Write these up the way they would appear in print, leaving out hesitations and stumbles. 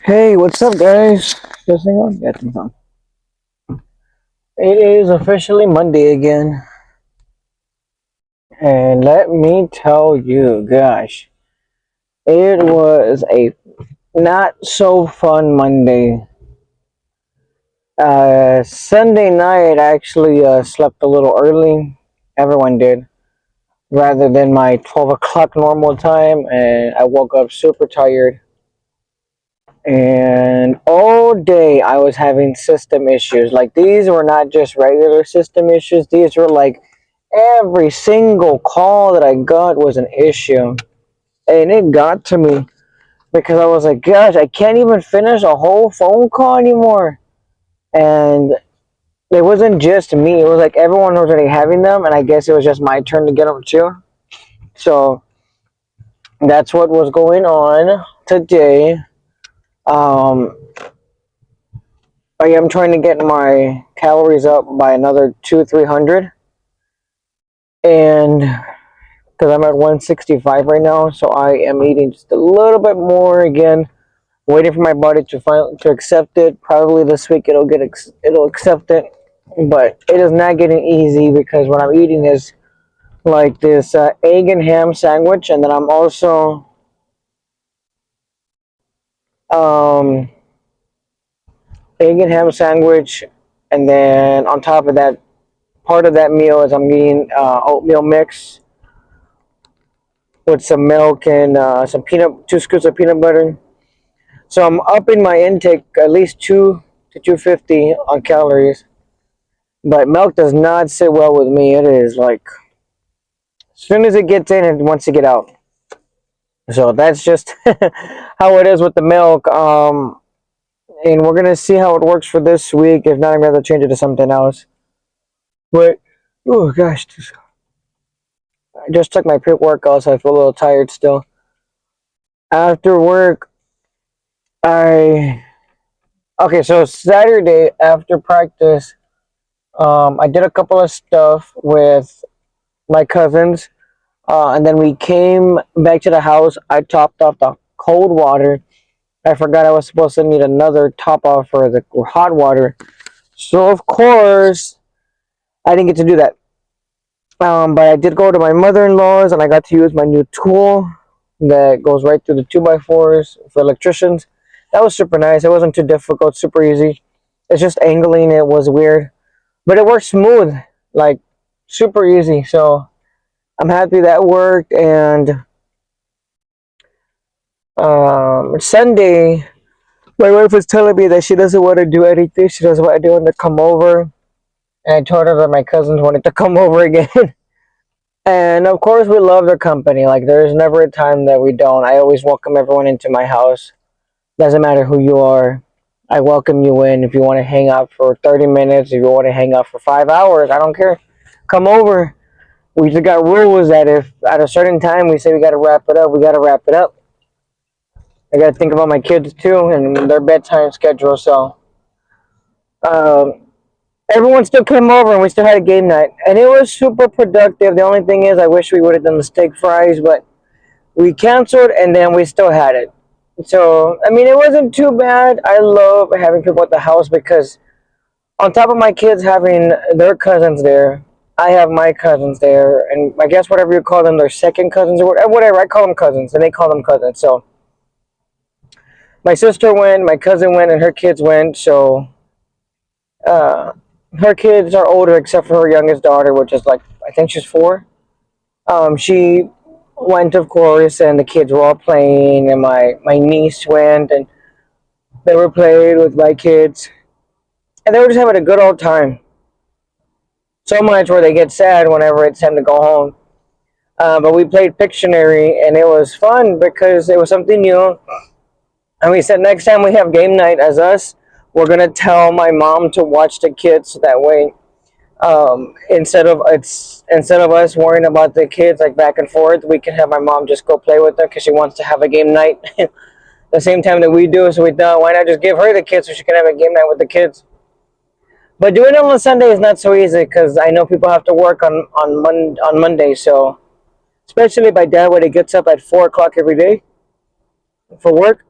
Hey, what's up, guys? Just hang on. Get things on. It is officially Monday again, and let me tell you, gosh, it was a not so fun Monday. Sunday night, I actually slept a little early. Everyone did, rather than my 12 o'clock normal time, and I woke up super tired. And all day I was having system issues. Like, these were not just regular system issues, these were like every single call that I got was an issue. And it got to me because I was like, gosh, I can't even finish a whole phone call anymore. And it wasn't just me, it was like everyone was already having them, and I guess it was just my turn to get them too. So that's what was going on today. Um, I am trying to get my calories up by another 300, and because I'm at 165 right now, so I am eating just a little bit more again, waiting for my body to accept it. Probably this week it'll accept it, but it is not getting easy because what I'm eating is like this egg and ham sandwich, and then I'm also um, egg and ham sandwich, and then on top of that, part of that meal is I'm eating oatmeal mix with some milk and some peanut, 2 scoops of peanut butter. So I'm upping my intake at least 2 to 250 on calories. But milk does not sit well with me. It is like as soon as it gets in, it wants to get out. So that's just how it is with the milk. And we're gonna see how it works for this week. If not, I'm gonna have to change it to something else. But oh gosh, I just took my pre-workout, so I feel a little tired still. After work, I okay. So Saturday after practice, I did a couple of stuff with my cousins, and then we came back to the house. I topped off the cold water. I forgot I was supposed to need another top off for the hot water, so of course I didn't get to do that. But I did go to my mother-in-law's, and I got to use my new tool that goes right through the 2x4s for electricians. That was super nice. It wasn't too difficult, super easy. It's just angling it was weird, but it worked smooth, like super easy. So I'm happy that worked. And Sunday, my wife was telling me that she doesn't want to do anything. She doesn't want anyone to come over, and I told her that my cousins wanted to come over again. And of course, we love their company. Like, there's never a time that we don't. I always welcome everyone into my house. Doesn't matter who you are. I welcome you in. If you want to hang out for 30 minutes, if you want to hang out for 5 hours, I don't care. Come over. We just got rules that if at a certain time we say we got to wrap it up, we got to wrap it up. I got to think about my kids too and their bedtime schedule. So um, everyone still came over and we still had a game night. And it was super productive. The only thing is, I wish we would have done the steak fries, but we canceled and then we still had it. So, I mean, it wasn't too bad. I love having people at the house because on top of my kids having their cousins there, I have my cousins there, and I guess whatever you call them, their second cousins or whatever. I call them cousins, and they call them cousins. So my sister went, my cousin went, and her kids went. So uh, her kids are older, except for her youngest daughter, which is like I think she's 4. She went, of course, and the kids were all playing, and my niece went, and they were playing with my kids, and they were just having a good old time. So much where they get sad whenever it's time to go home. But we played Pictionary, and it was fun because it was something new. And we said next time we have game night as us, we're gonna tell my mom to watch the kids. That way, instead of us worrying about the kids like back and forth, we can have my mom just go play with them because she wants to have a game night the same time that we do. So we thought, why not just give her the kids so she can have a game night with the kids? But doing it on a Sunday is not so easy because I know people have to work on Monday. So especially my dad when he gets up at 4 o'clock every day for work.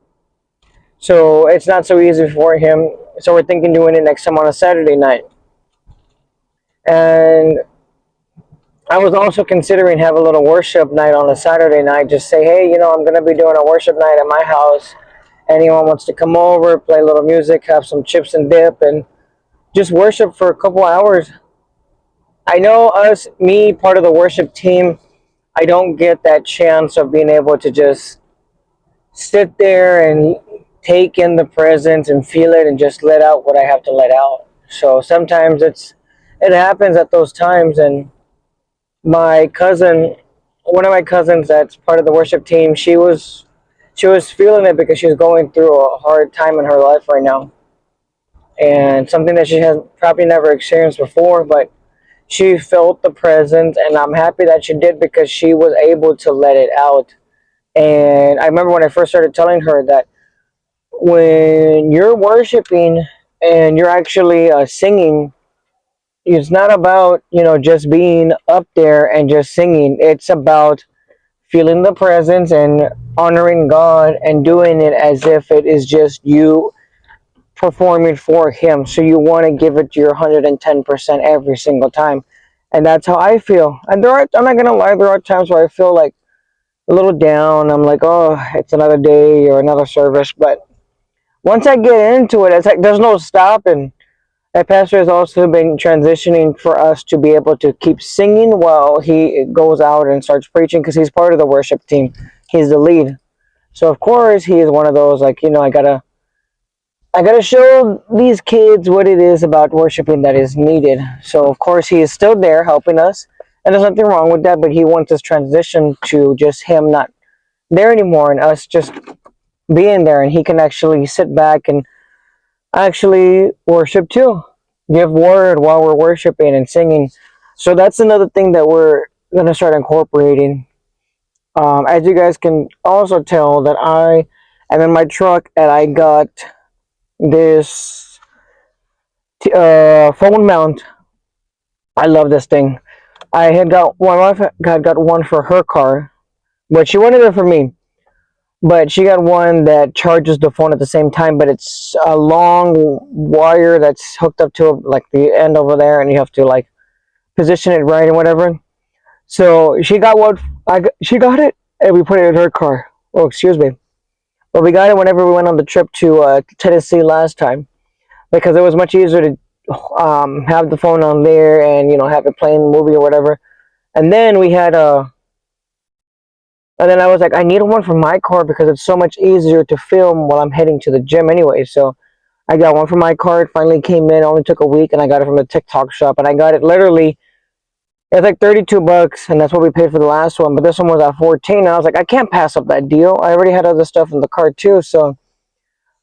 So it's not so easy for him. So we're thinking doing it next time on a Saturday night. And I was also considering have a little worship night on a Saturday night. Just say, hey, I'm gonna be doing a worship night at my house. Anyone wants to come over, play a little music, have some chips and dip, and just worship for a couple hours. I know me, part of the worship team, I don't get that chance of being able to just sit there and take in the presence and feel it and just let out what I have to let out. So sometimes it happens at those times. And my cousin, one of my cousins that's part of the worship team, she was feeling it because she's going through a hard time in her life right now, and something that she has probably never experienced before. But she felt the presence, and I'm happy that she did because she was able to let it out. And I remember when I first started telling her that when you're worshiping and you're actually singing, it's not about just being up there and just singing. It's about feeling the presence and honoring God and doing it as if it is just you performing for Him. So you want to give it your 110% every single time. And that's how I feel. And I'm not going to lie, there are times where I feel like a little down. I'm like, oh, it's another day or another service. But once I get into it, it's like there's no stopping. That pastor has also been transitioning for us to be able to keep singing while he goes out and starts preaching because he's part of the worship team. He's the lead. So of course he is one of those like, I gotta show these kids what it is about worshiping that is needed. So of course he is still there helping us, and there's nothing wrong with that. But he wants us transition to just him not there anymore and us just being there, and he can actually sit back and actually worship too, give word while we're worshiping and singing. So that's another thing that we're gonna start incorporating. As you guys can also tell, that I am in my truck and I got this phone mount. I love this thing. I had got my wife had got one for her car, but she wanted it for me. But she got one that charges the phone at the same time, but it's a long wire that's hooked up to like the end over there, and you have to like position it right and whatever. So she got what she got it, and we put it in her car. Oh, excuse me. But we got it whenever we went on the trip to Tennessee last time because it was much easier to have the phone on there and have it playing a movie or whatever. And then we had and then I was like, I need one for my car because it's so much easier to film while I'm heading to the gym anyway. So I got one for my car. It finally came in. It only took a week, and I got it from the TikTok shop. And I got it literally. It's like $32, and that's what we paid for the last one. But this one was at 14. And I was like, I can't pass up that deal. I already had other stuff in the car too, so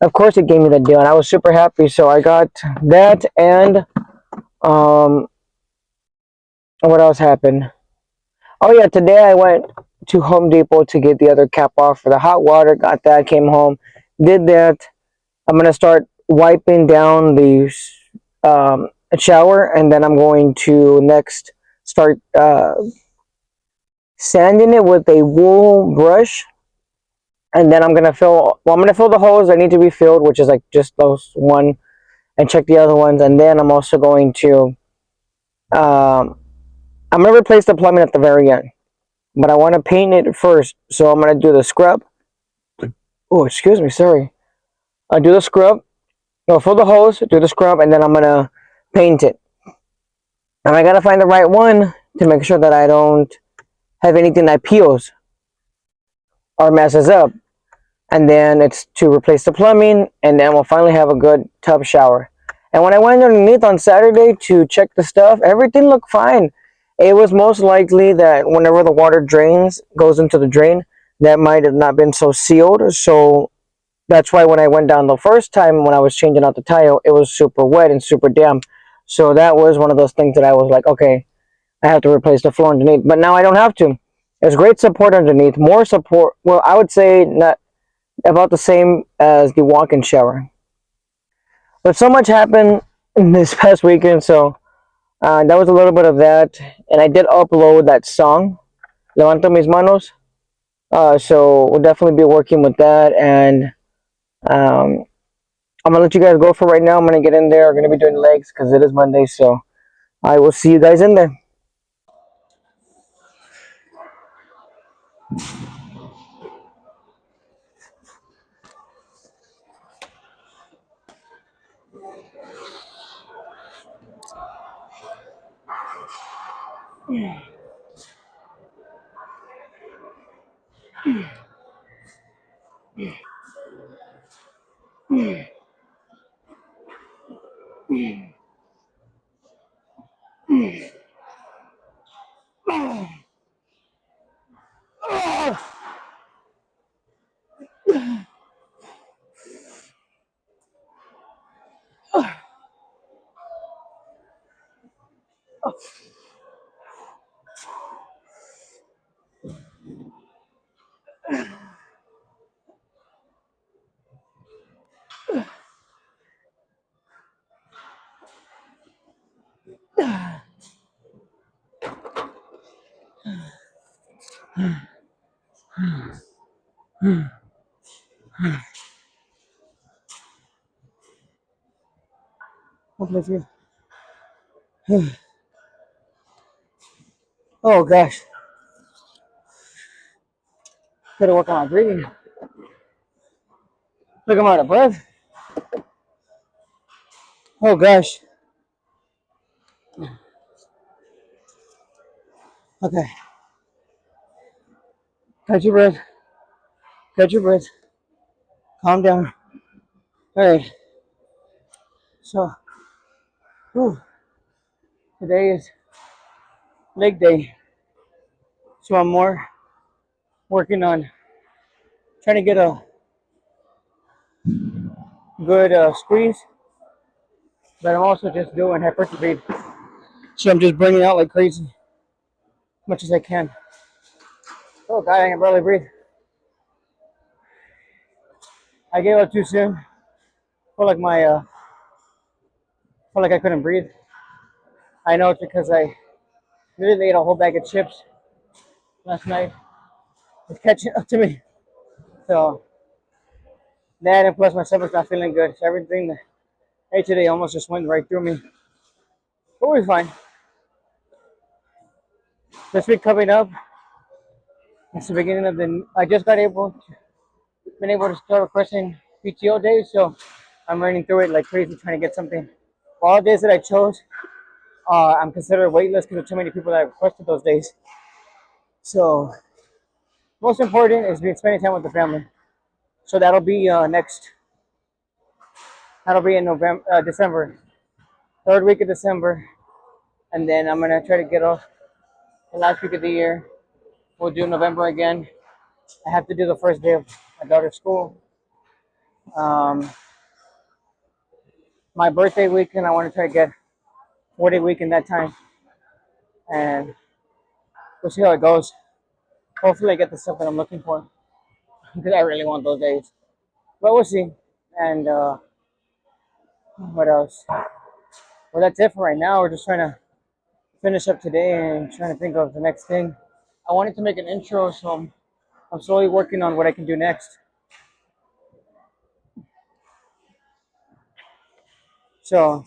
of course it gave me the deal, and I was super happy. So I got that, and um, what else happened? Oh yeah, today I went to Home Depot to get the other cap off for the hot water. Got that, came home, did that. I'm gonna start wiping down the shower, and then I'm going to next start sanding it with a wool brush, and then I'm gonna fill. Well, I'm gonna fill the holes that need to be filled, which is like just those one, and check the other ones, and then I'm also going to I'm gonna replace the plumbing at the very end, but I want to paint it first. So I'm gonna do the scrub. Oh, excuse me, sorry. I'll do the scrub. I'll fill the holes, do the scrub, and then I'm gonna paint it. And I gotta find the right one to make sure that I don't have anything that peels or messes up. And then it's to replace the plumbing, and then we'll finally have a good tub shower. And when I went underneath on Saturday to check the stuff, everything looked fine. It was most likely that whenever the water goes into the drain, that might have not been so sealed. So that's why when I went down the first time when I was changing out the tile, it was super wet and super damp. So that was one of those things that I was like, okay, I have to replace the floor underneath. But now I don't have to. There's great support underneath. More support. Well, I would say not about the same as the walk-in shower. But so much happened this past weekend, so that was a little bit of that. And I did upload that song, Levanta Mis Manos. So we'll definitely be working with that. And Um, I'm gonna let you guys go for right now. I'm gonna get in there. I'm gonna be doing legs because it is Monday, so I will see you guys in there. Hopefully, you. Oh gosh, gotta work on my breathing. Look, I'm out of breath. Oh gosh. Okay, catch your breath. Catch your breath. Calm down. All right. So, whew, today is leg day, so I'm more working on trying to get a good squeeze, but I'm also just doing hypertrophy. So I'm just bringing out like crazy, as much as I can. Oh God, I can barely breathe. I gave up too soon. Felt like felt like I couldn't breathe. I know it's because I literally ate a whole bag of chips last night. It's catching up to me. So that and plus my stomach's not feeling good. So everything that I ate today almost just went right through me. But we're fine. This week coming up, it's the beginning of the. I just been able to start requesting PTO days, so I'm running through it like crazy trying to get something. All days that I chose, I'm considered waitlist because there's too many people that requested those days. So most important is being spending time with the family. So that'll be next. That'll be in November, December, third week of December, and then I'm gonna try to get off the last week of the year. We'll do November again. I have to do the first day of my daughter's school. Um, my birthday weekend, I want to try to get 4-day weekend that time, and we'll see how it goes. Hopefully, I get the stuff that I'm looking for because I really want those days. But we'll see. And what else? Well, that's it for right now. We're just trying to finish up today and trying to think of the next thing. I wanted to make an intro, so I'm slowly working on what I can do next. So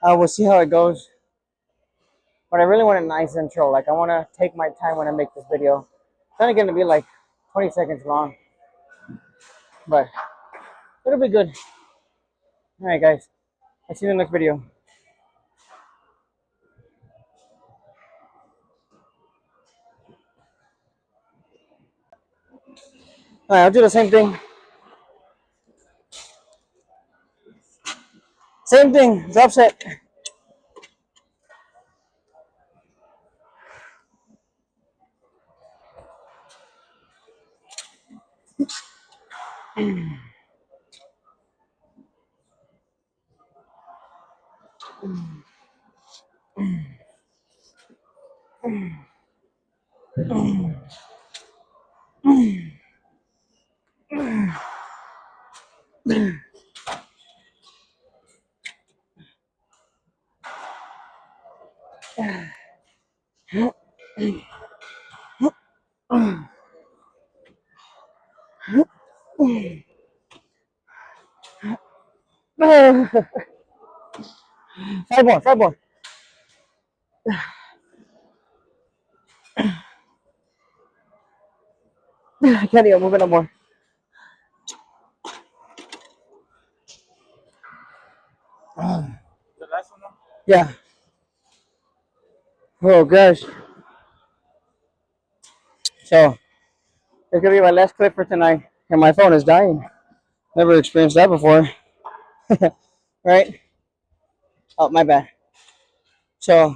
we'll see how it goes. But I really want a nice intro. Like I want to take my time when I make this video. It's only going to be like 20 seconds long, but it'll be good. All right, guys. I'll see you in the next video. All right, I'll do the same thing. Same thing. It's offset. Five more, five more. I can't even move it no more. Yeah. Oh gosh. So it's gonna be my last clip for tonight, and my phone is dying. Never experienced that before, right? Oh, my bad. So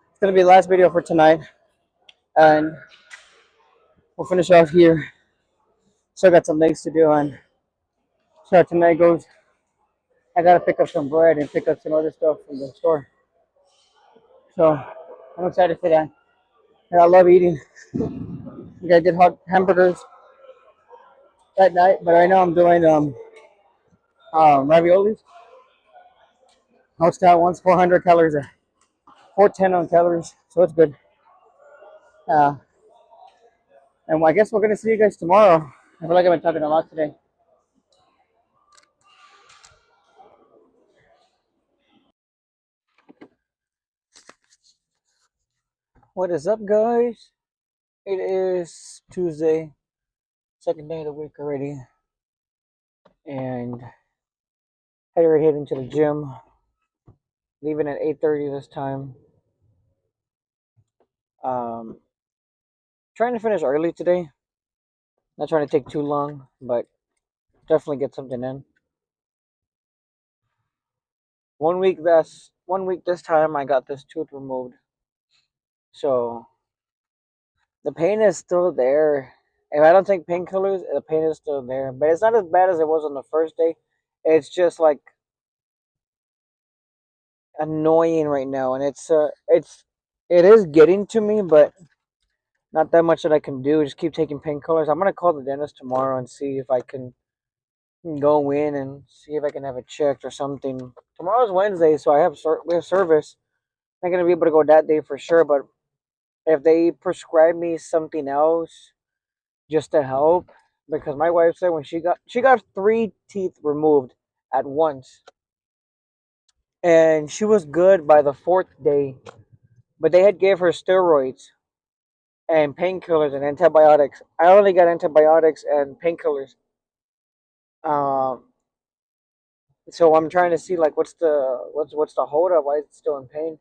it's gonna be the last video for tonight, and we'll finish off here. Still got some things to do, and so tonight goes. I gotta pick up some bread and pick up some other stuff from the store. So I'm excited for that. And I love eating. I did hot hamburgers that night, but right now I'm doing raviolis. Hot style ones, 400 calories, 410 on calories, so it's good. Uh, and I guess we're gonna see you guys tomorrow. I feel like I've been talking a lot today. What is up, guys? It is Tuesday, second day of the week already, and heading to the gym. Leaving at 8:30 this time. Um, Trying to finish early today. Not trying to take too long, but definitely get something in. 1 week this time I got this tooth removed. So the pain is still there. If I don't take painkillers, the pain is still there. But it's not as bad as it was on the first day. It's just like annoying right now, and it is getting to me, but not that much that I can do. Just keep taking painkillers. I'm gonna call the dentist tomorrow and see if I can go in and see if I can have it checked or something. Tomorrow's Wednesday, so we have service. I'm not gonna be able to go that day for sure, but if they prescribe me something else just to help, because my wife said when she got three teeth removed at once, and she was good by the fourth day, but they had gave her steroids and painkillers and antibiotics. I only got antibiotics and painkillers. Um, so I'm trying to see like what's the hold up? Why is it still in pain?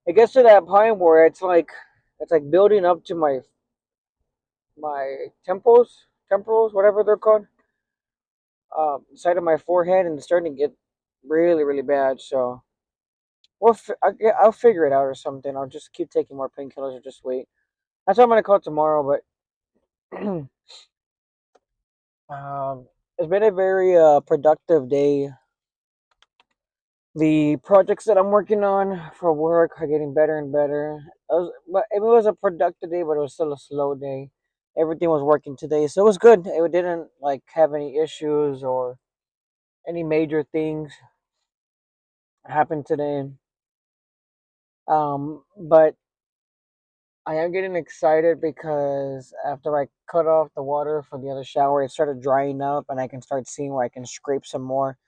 It gets to that point where it's like building up to my temporals, whatever they're called, side of my forehead, and it's starting to get really, really bad. So I'll figure it out or something. I'll just keep taking more painkillers or just wait. That's what I'm gonna call tomorrow. But it's been a very productive day. The projects that I'm working on for work are getting better and better. But it was a productive day, but it was still a slow day. Everything was working today, so it was good. It didn't like have any issues or any major things happen today. But I am getting excited because after I cut off the water for the other shower, it started drying up, and I can start seeing where I can scrape some more.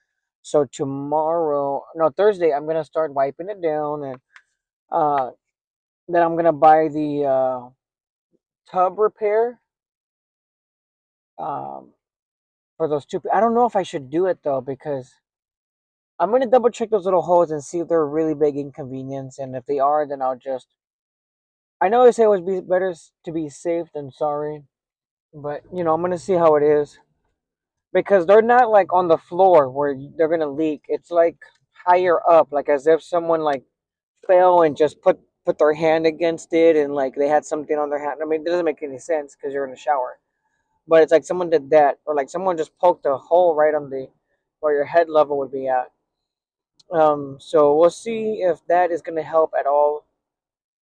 So tomorrow, no, Thursday, I'm gonna start wiping it down, and uh, then I'm gonna buy the tub repair um, for those two. I don't know if I should do it though because I'm gonna double check those little holes and see if they're a really big inconvenience, and if they are, then I'll just. I know they say it would be better to be safe than sorry, but I'm gonna see how it is because they're not like on the floor where they're gonna leak. It's like higher up, like as if someone like fell and just put their hand against it and like they had something on their hand. I mean, it doesn't make any sense because you're in the shower. But it's like someone did that, or like someone just poked a hole right on the where your head level would be at. So we'll see if that is gonna help at all,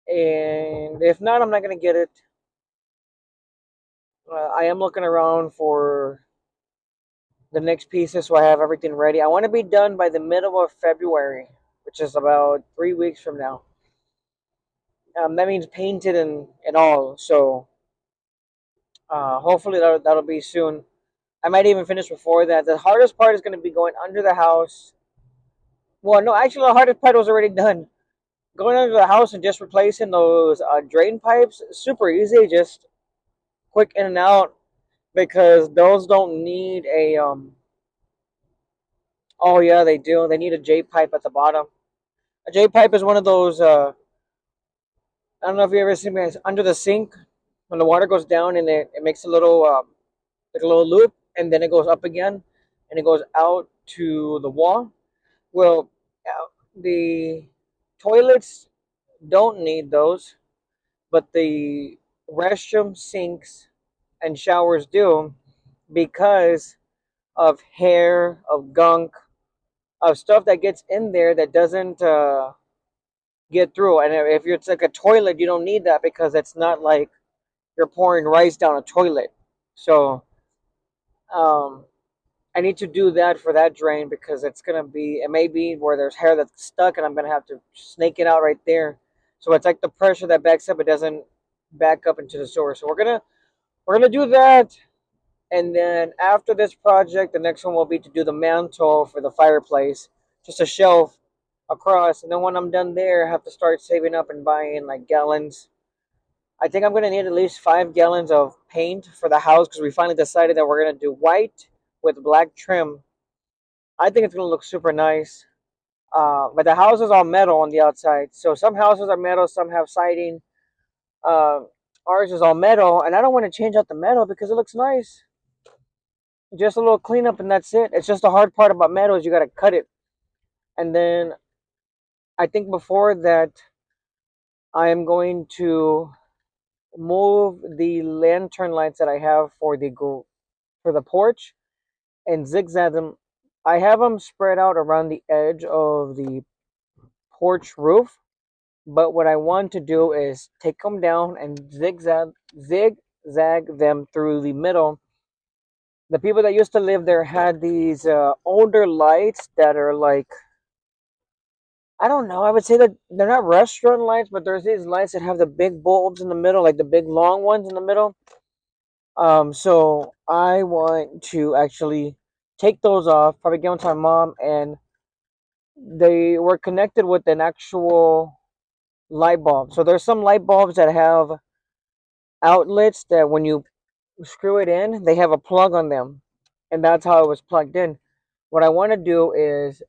and if not, I'm not gonna get it. I am looking around for the next pieces so I have everything ready. I want to be done by the middle of February, which is about 3 weeks from now. That means painted and all. So hopefully that'll be soon. I might even finish before that. The hardest part is going to be going under the house. Well, no, actually, the hardest part was already done. Going under the house and just replacing those drain pipes, super easy, just quick in and out because those don't need a. Oh yeah, they do. They need a J pipe at the bottom. A J pipe is one of those. I don't know if you ever seen it under the sink when the water goes down and it makes a little like a little loop and then it goes up again and it goes out to the wall. Well, the toilets don't need those, but the restroom sinks and showers do because of hair, of gunk, of stuff that gets in there that doesn't get through. And if it's like a toilet, you don't need that because it's not like you're pouring rice down a toilet. So um, I need to do that for that drain because it may be where there's hair that's stuck and I'm gonna have to snake it out right there. So it's like the pressure that backs up, it doesn't back up into the sewer. So we're gonna do that. And then after this project, the next one will be to do the mantle for the fireplace, just a shelf across. And then when I'm done there, I have to start saving up and buying like gallons. I think I'm gonna need at least 5 gallons of paint for the house because we finally decided that we're gonna do white with black trim. I think it's gonna look super nice. But the house is all metal on the outside, so some houses are metal, some have siding. Uh, Ours is all metal, and I don't want to change out the metal because it looks nice. Just a little cleanup, and that's it. It's just the hard part about metal is you gotta cut it, and then I think before that I am going to move the lantern lights that I have for the porch and zigzag them. I have them spread out around the edge of the porch roof, but what I want to do is take them down and zigzag them through the middle. The people that used to live there had these older lights that are like, I don't know. I would say that they're not restaurant lights, but there's these lights that have the big bulbs in the middle, like the big long ones in the middle. So I want to actually take those off, probably give them to my mom, and they were connected with an actual light bulb. So there's some light bulbs that have outlets that when you screw it in, they have a plug on them, and that's how it was plugged in. What I want to do is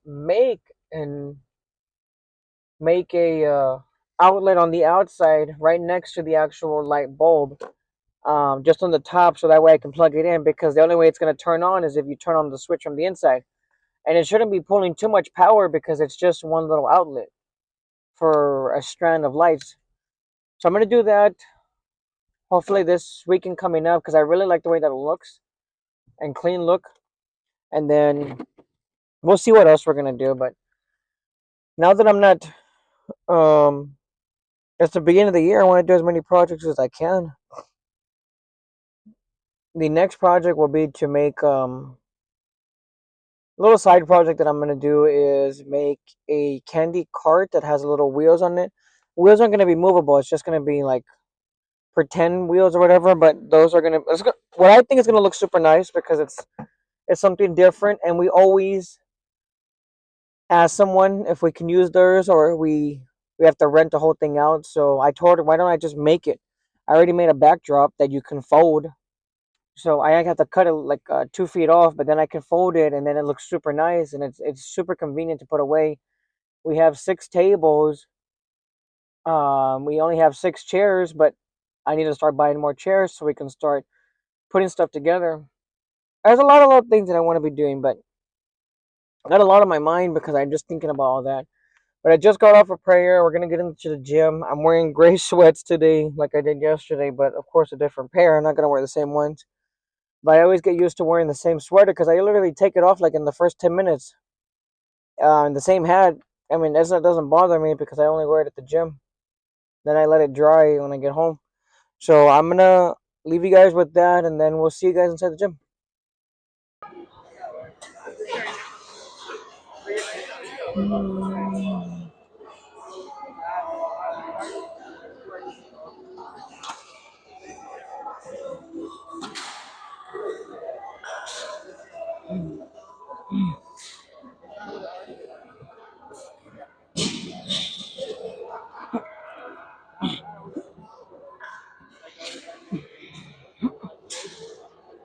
and make a outlet on the outside, right next to the actual light bulb, just on the top, so that way I can plug it in. Because the only way it's going to turn on is if you turn on the switch from the inside, and it shouldn't be pulling too much power because it's just one little outlet for a strand of lights. So I'm going to do that hopefully this weekend coming up because I really like the way that it looks and clean look. And then we'll see what else we're gonna do. But now that I'm not, um, it's the beginning of the year, I want to do as many projects as I can. The next project will be to make a little side project that I'm gonna do is make a candy cart that has little wheels on it. Wheels aren't gonna be movable. It's just gonna be like pretend wheels or whatever. But those are what I think is gonna look super nice because it's something different, and we always ask someone if we can use theirs or we have to rent the whole thing out. So I told her, why don't I just make it? I already made a backdrop that you can fold. So I have to cut it like 2 feet off, but then I can fold it, and then it looks super nice, and it's super convenient to put away. We have 6 tables. We only have 6 chairs, but I need to start buying more chairs so we can start putting stuff together. There's a lot of little things that I want to be doing, but I got a lot on my mind because I'm just thinking about all that. But I just got off of prayer. We're gonna get into the gym. I'm wearing gray sweats today, like I did yesterday, but of course a different pair. I'm not gonna wear the same ones. But I always get used to wearing the same sweater because I literally take it off like in the first 10 minutes. And the same hat. I mean, that doesn't bother me because I only wear it at the gym. Then I let it dry when I get home. So I'm gonna leave you guys with that, and then we'll see you guys inside the gym.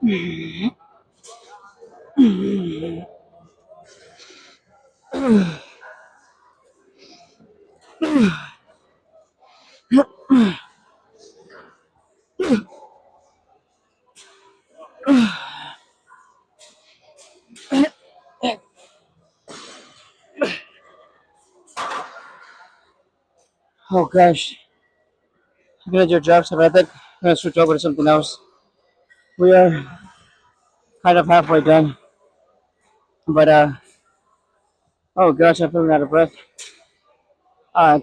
Oh gosh, I'm gonna do jobs, but I think I'm gonna switch over to something else. We are kind of halfway done, but oh gosh, I'm feeling out of breath.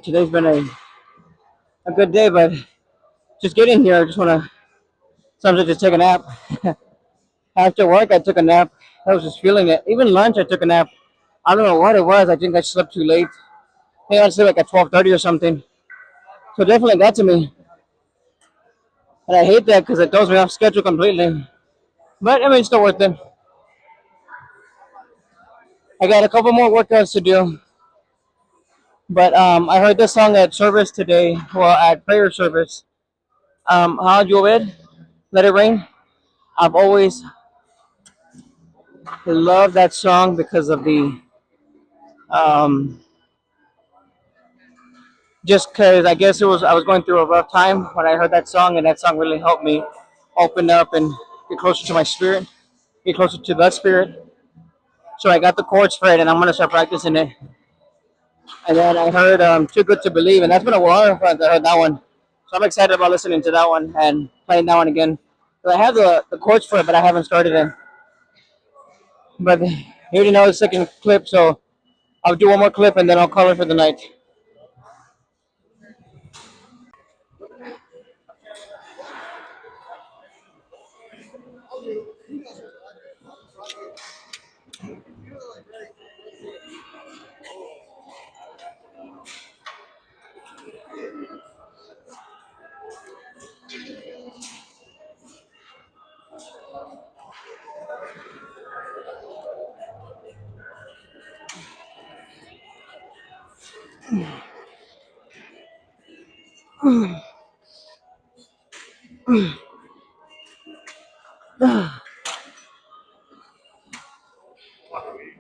Today's been a good day, but just getting here, I just wanna sometimes just take a nap. After work, I took a nap. I was just feeling it. Even lunch, I took a nap. I don't know what it was. I think I slept too late. Maybe I slept like at 12:30 or something. So definitely got to me, and I hate that because it throws me off schedule completely. But I mean, it's still worth it. I got a couple more workouts to do. But I heard this song at service today, well, at prayer service. How Joed, Let It Rain. I've always loved that song because of the, um, just because I guess I was going through a rough time when I heard that song, and that song really helped me open up and get closer to my spirit, get closer to the spirit. So I got the chords for it, and I'm gonna start practicing it. And then I heard "Too Good to Believe," and that's been a while since I heard that one. So I'm excited about listening to that one and playing that one again. But I have the chords for it, but I haven't started it. But you already know the second clip, so I'll do one more clip and then I'll call it for the night.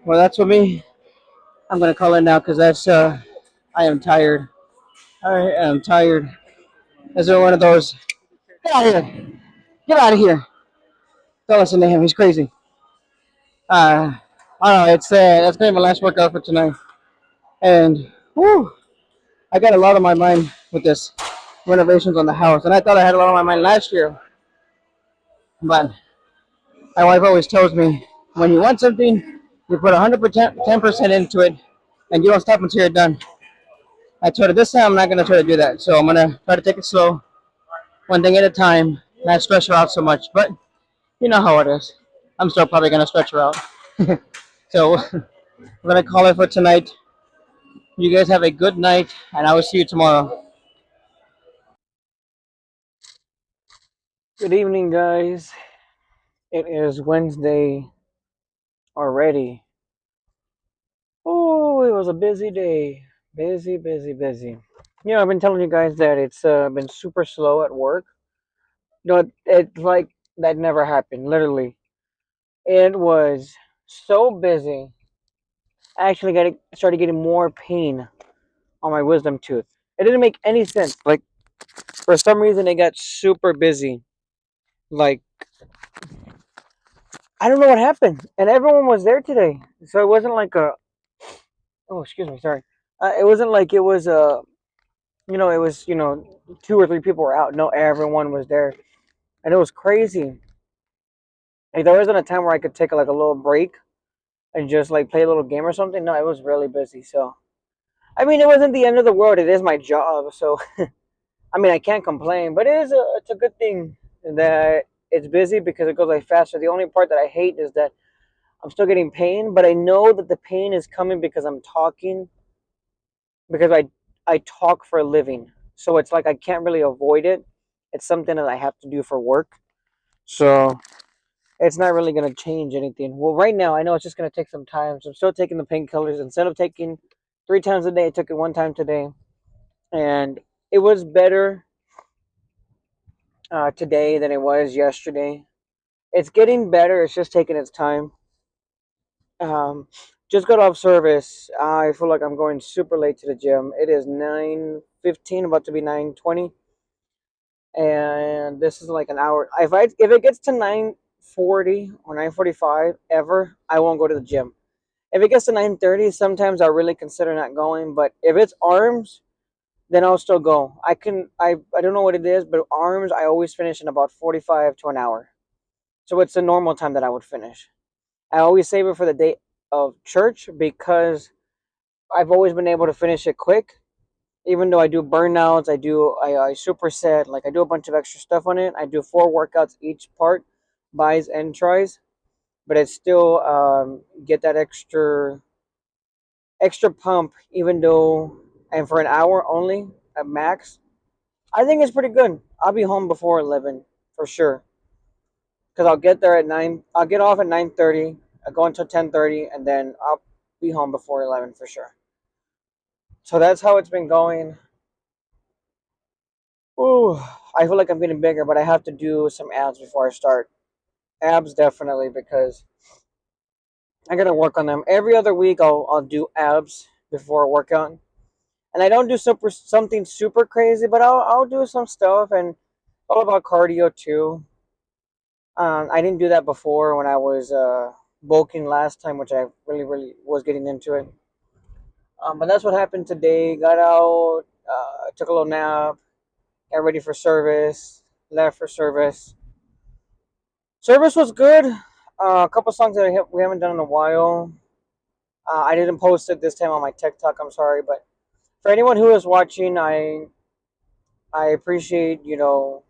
Well, that's for me. I'm gonna call it now because that's I am tired. I am tired. Is there one of those? Get out of here! Get out of here! Don't listen to him. He's crazy. I don't know. It's that's gonna be my last workout for tonight, and whew, I got a lot on my mind with this renovations on the house, and I thought I had a lot on my mind last year, but my wife always tells me when you want something, you put 100%, 10% into it, and you don't stop until you're done. I told her this time I'm not gonna try to do that, so I'm gonna try to take it slow, one thing at a time, not stress her out so much. But you know how it is. I'm still probably gonna stretch her out. So we're gonna call it for tonight. You guys have a good night, and I will see you tomorrow. Good evening, guys. It is Wednesday already. Oh, it was a busy day. Busy, busy, busy. You know, I've been telling you guys that it's been super slow at work. You know, it's like that never happened, literally. It was so busy. I actually started getting more pain on my wisdom tooth. It didn't make any sense. Like, for some reason, it got super busy. Like, I don't know what happened. And everyone was there today. So it wasn't like a, oh, excuse me, sorry. It wasn't like it was it was, two or three people were out. No, everyone was there. And it was crazy. Like, there wasn't a time where I could take like a little break and just like play a little game or something. No, it was really busy. So, I mean, it wasn't the end of the world. It is my job. So, I mean, I can't complain, but it's a good thing that it's busy because it goes like faster. The only part that I hate is that I'm still getting pain, but I know that the pain is coming because I'm talking because I talk for a living. So it's like I can't really avoid it. It's something that I have to do for work. So it's not really going to change anything. Well, right now I know it's just going to take some time. So I'm still taking the painkillers instead of taking 3 times a day. I took it 1 time today, and it was better today than it was yesterday. It's getting better. It's just taking its time. Um, just got off service. I feel like I'm going super late to the gym. It is 9:15, about to be 9:20, and this is like an hour. If it gets to 9:40 or 9:45 ever, I won't go to the gym. If it gets to 9:30, sometimes I really consider not going. But if it's arms, then I'll still go. I don't know what it is, but arms I always finish in about 45 to an hour. So it's the normal time that I would finish. I always save it for the day of church because I've always been able to finish it quick. Even though I do burnouts, I superset, like I do a bunch of extra stuff on it. I do 4 workouts each part, buys and tries, but it still get that extra pump. Even though and for an hour only at max, I think it's pretty good. I'll be home before 11 for sure because I'll get there at 9. I'll get off at 9:30. I go until 10:30, and then I'll be home before 11 for sure. So that's how it's been going. Ooh, I feel like I'm getting bigger, but I have to do some abs before I start. Abs definitely because I gotta work on them. Every other week I'll do abs before a workout, and I don't do something super crazy, but I'll do some stuff and all about cardio too. I didn't do that before when I was bulking last time, which I really was getting into it. But that's what happened today. Got out, took a little nap, got ready for service, left for service. Service was good. A couple songs that we haven't done in a while. I didn't post it this time on my TikTok. I'm sorry, but for anyone who is watching, I appreciate the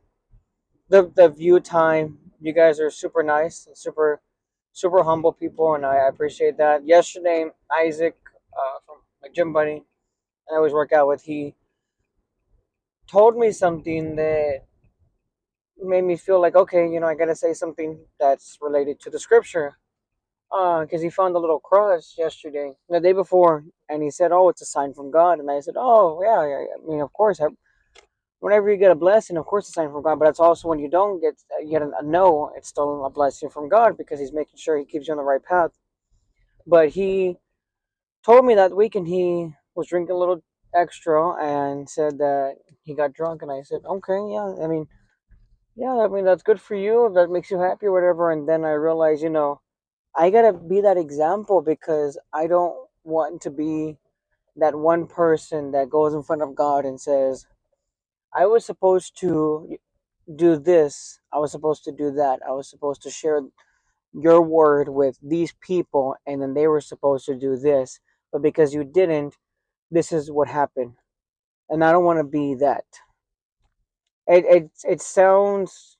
view time. You guys are super nice and super humble people, and I appreciate that. Yesterday, Isaac from my gym buddy, I always work out with, he told me something that made me feel like, okay, I gotta say something that's related to the scripture. Because he found a little cross yesterday, the day before, and he said, "Oh, it's a sign from God." And I said, "Oh, yeah, yeah, yeah. I mean, of course, whenever you get a blessing, of course, it's a sign from God. But it's also when you don't get a no, it's still a blessing from God because He's making sure He keeps you on the right path." But he told me that week, and he was drinking a little extra, and said that he got drunk, and I said, "Okay, yeah, I mean, yeah, I mean that's good for you if that makes you happy or whatever." And then I realized, I gotta be that example because I don't want to be that one person that goes in front of God and says, I was supposed to do this, I was supposed to do that, I was supposed to share your word with these people, and then they were supposed to do this, but because you didn't, this is what happened. And I don't want to be that. It sounds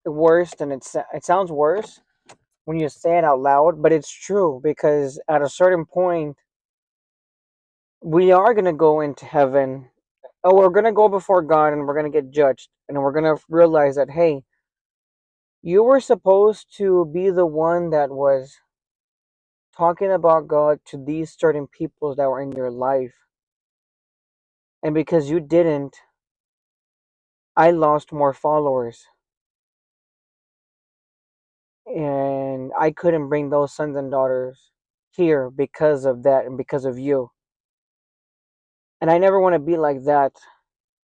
worse than it sounds worse when you say it out loud, but it's true because at a certain point we are going to go into heaven. Oh, we're going to go before God and we're going to get judged. And we're going to realize that, hey, you were supposed to be the one that was talking about God to these certain people that were in your life. And because you didn't, I lost more followers. And I couldn't bring those sons and daughters here because of that and because of you. And I never want to be like that.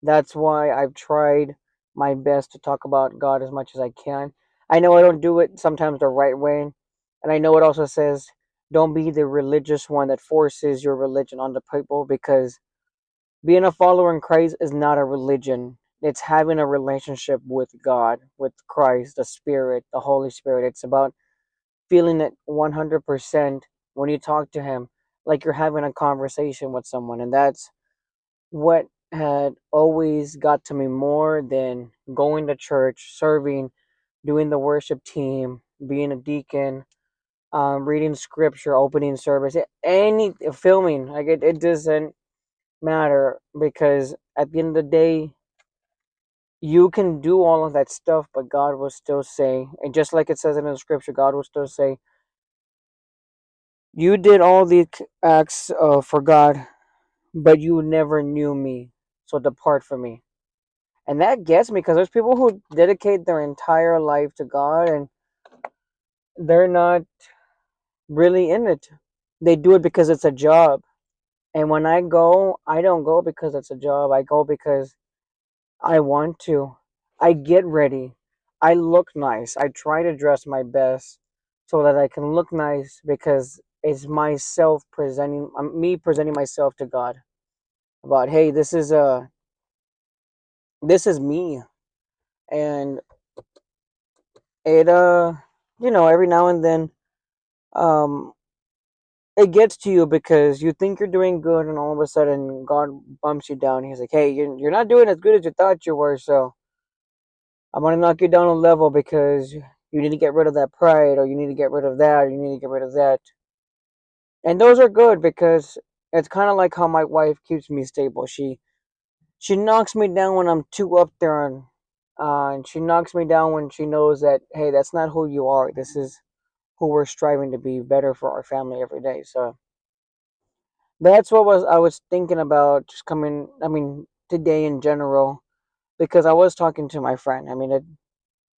That's why I've tried my best to talk about God as much as I can. I know I don't do it sometimes the right way. And I know it also says don't be the religious one that forces your religion on the people, because being a follower in Christ is not a religion. It's having a relationship with God, with Christ, the Spirit, the Holy Spirit. It's about feeling it 100% when you talk to Him, like you're having a conversation with someone. And that's what had always got to me more than going to church, serving, doing the worship team, being a deacon, reading scripture, opening service, any filming. Like it doesn't matter because at the end of the day, you can do all of that stuff, but God will still say, and just like it says in the scripture, God will still say, "You did all the acts for God, but you never knew me, so depart from me." And that gets me because there's people who dedicate their entire life to God and they're not really in it. They do it because it's a job. And when I go, I don't go because it's a job. I go because I want to. I get ready. I look nice. I try to dress my best so that I can look nice because it's myself presenting me presenting myself to God about, hey, this is me. And it every now and then um it gets to you because you think you're doing good and all of a sudden God bumps you down. He's like, hey, you're not doing as good as you thought you were, so I'm gonna knock you down a level because you need to get rid of that pride, or you need to get rid of that, or you need to get rid of that. And those are good because it's kind of like how my wife keeps me stable. She knocks me down when I'm too up there, and she knocks me down when she knows that, hey, that's not who you are. This is who we're striving to be better for our family every day. So that's what was I was thinking about just coming. I mean, today in general, because I was talking to my friend. I mean, it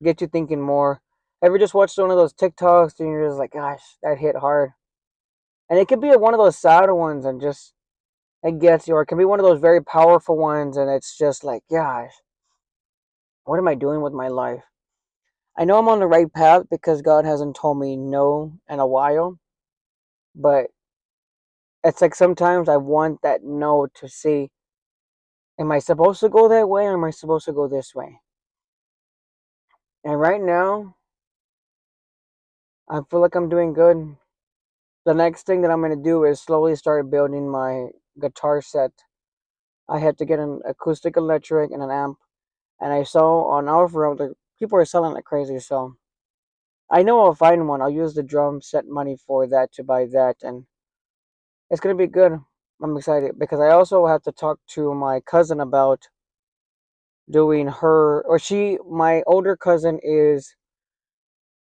gets you thinking more. Ever just watched one of those TikToks and you're just like, gosh, that hit hard. And it could be one of those sad ones and just it gets you, or it can be one of those very powerful ones and it's just like, gosh, what am I doing with my life? I know I'm on the right path because God hasn't told me no in a while, but it's like sometimes I want that no to see, am I supposed to go that way or am I supposed to go this way? And right now, I feel like I'm doing good. The next thing that I'm going to do is slowly start building my guitar set. I had to get an acoustic electric and an amp, and I saw on OfferUp that people are selling like crazy, so I know I'll find one. I'll use the drum set money for that to buy that, and it's going to be good. I'm excited because I also have to talk to my cousin about doing her, or my older cousin is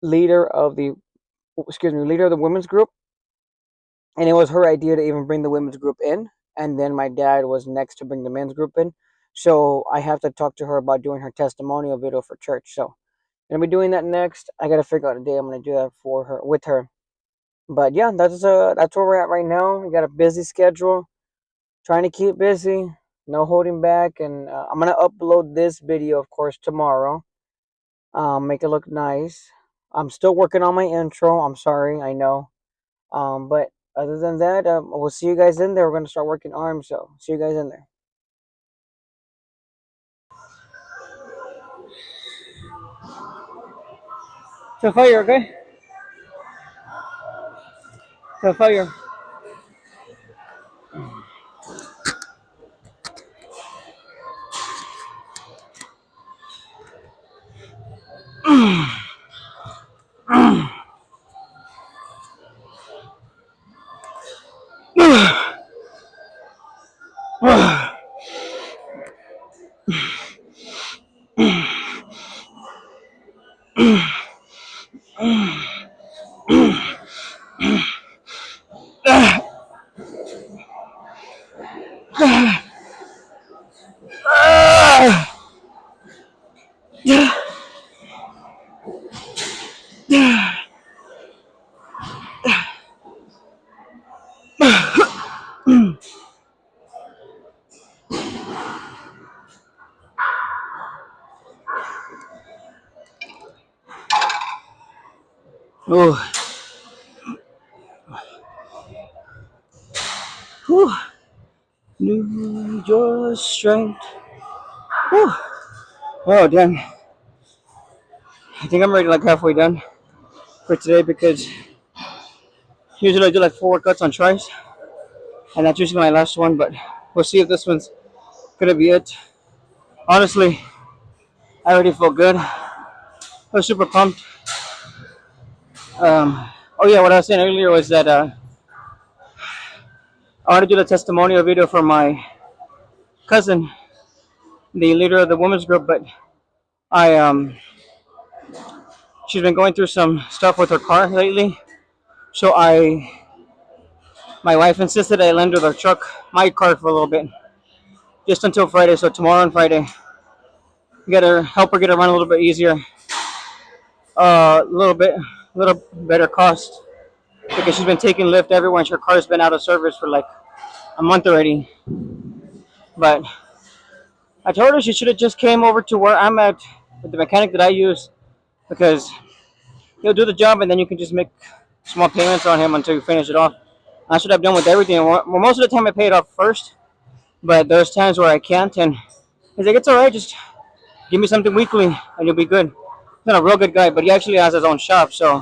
leader of the, leader of the women's group, and it was her idea to even bring the women's group in, and then my dad was next to bring the men's group in. So I have to talk to her about doing her testimonial video for church. So I'm gonna be doing that next. I gotta figure out a day I'm gonna do that for her with her. But yeah, that's where we're at right now. We got a busy schedule, trying to keep busy, no holding back, and I'm gonna upload this video, of course, tomorrow. Make it look nice. I'm still working on my intro. I'm sorry, I know. But other than that, we'll see you guys in there. We're gonna start working arms, so see you guys in there. So fire, okay? So fire. Oh, whew. Need your strength. Whew. Oh, damn. I think I'm already like halfway done for today because usually I do like 4 workouts on tries, and that's usually my last one. But we'll see if this one's gonna be it. Honestly, I already feel good. I was super pumped. Oh yeah, what I was saying earlier was that I want to do the testimonial video for my cousin, the leader of the women's group, but I she's been going through some stuff with her car lately. So my wife insisted I lend her the truck, my car for a little bit, just until Friday. So tomorrow and Friday, get her, help her get around a little bit easier, little better cost because she's been taking Lyft everywhere and her car's been out of service for like a month already. But I told her she should have just came over to where I'm at with the mechanic that I use because he'll do the job and then you can just make small payments on him until you finish it off. I should have done with everything. Well, most of the time I pay it off first, but there's times where I can't, and he's like, "It's all right, just give me something weekly, and you'll be good." He's not a real good guy, but he actually has his own shop, so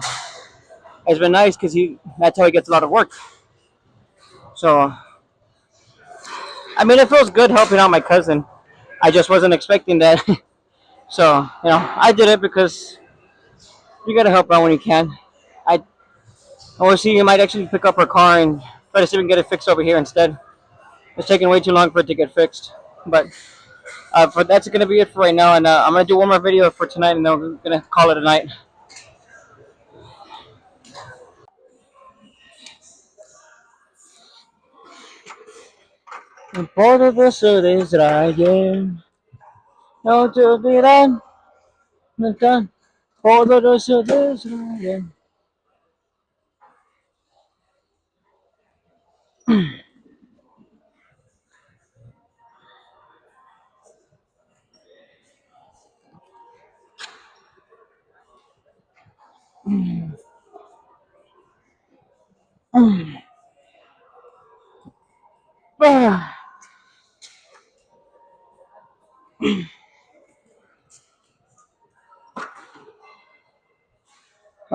it's been nice because that's how he gets a lot of work. So, I mean, it feels good helping out my cousin. I just wasn't expecting that, so I did it because you gotta help out when you can. I or see you might actually pick up her car and try to see if we can get it fixed over here instead. It's taking way too long for it to get fixed. But for that's gonna be it for right now, and I'm gonna do one more video for tonight, and then we're gonna call it a night. Por eso de Israel, no te olvidarán, nunca. Por eso de Israel.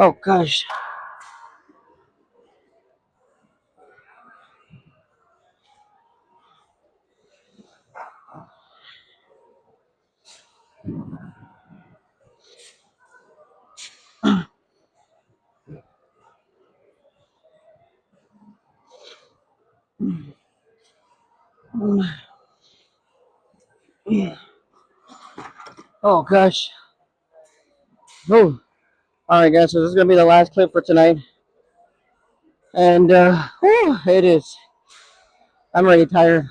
Oh gosh. Oh gosh. Oh. All right, guys. So this is gonna be the last clip for tonight, and it is. I'm already tired.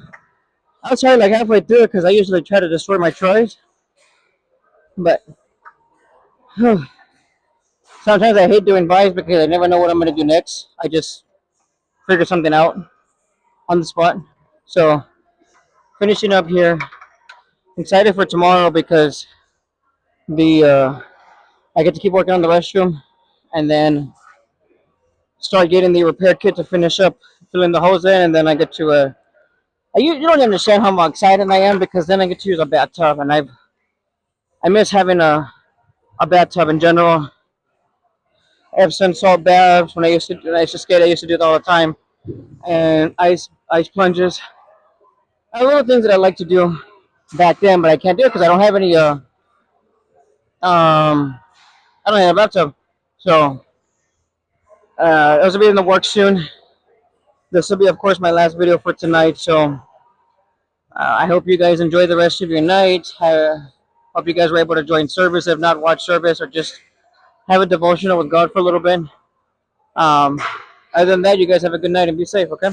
I was tired like halfway through it because I usually try to destroy my tries, but sometimes I hate doing buys because I never know what I'm gonna do next. I just figure something out on the spot. So finishing up here. Excited for tomorrow because the I get to keep working on the restroom, and then start getting the repair kit to finish up filling the hose in, and then I get to you don't understand how excited I am because then I get to use a bathtub, and I miss having a bathtub in general. Epsom salt baths when I used to skate, I used to do it all the time, and ice plunges. Little things that I like to do back then, but I can't do it because I don't have any I don't have a bathtub. So this will be in the works soon. This will be, of course, my last video for tonight. So I hope you guys enjoy the rest of your night. Hope you guys were able to join service, if not watch service, or just have a devotional with God for a little bit. Other than that, you guys have a good night and be safe, okay?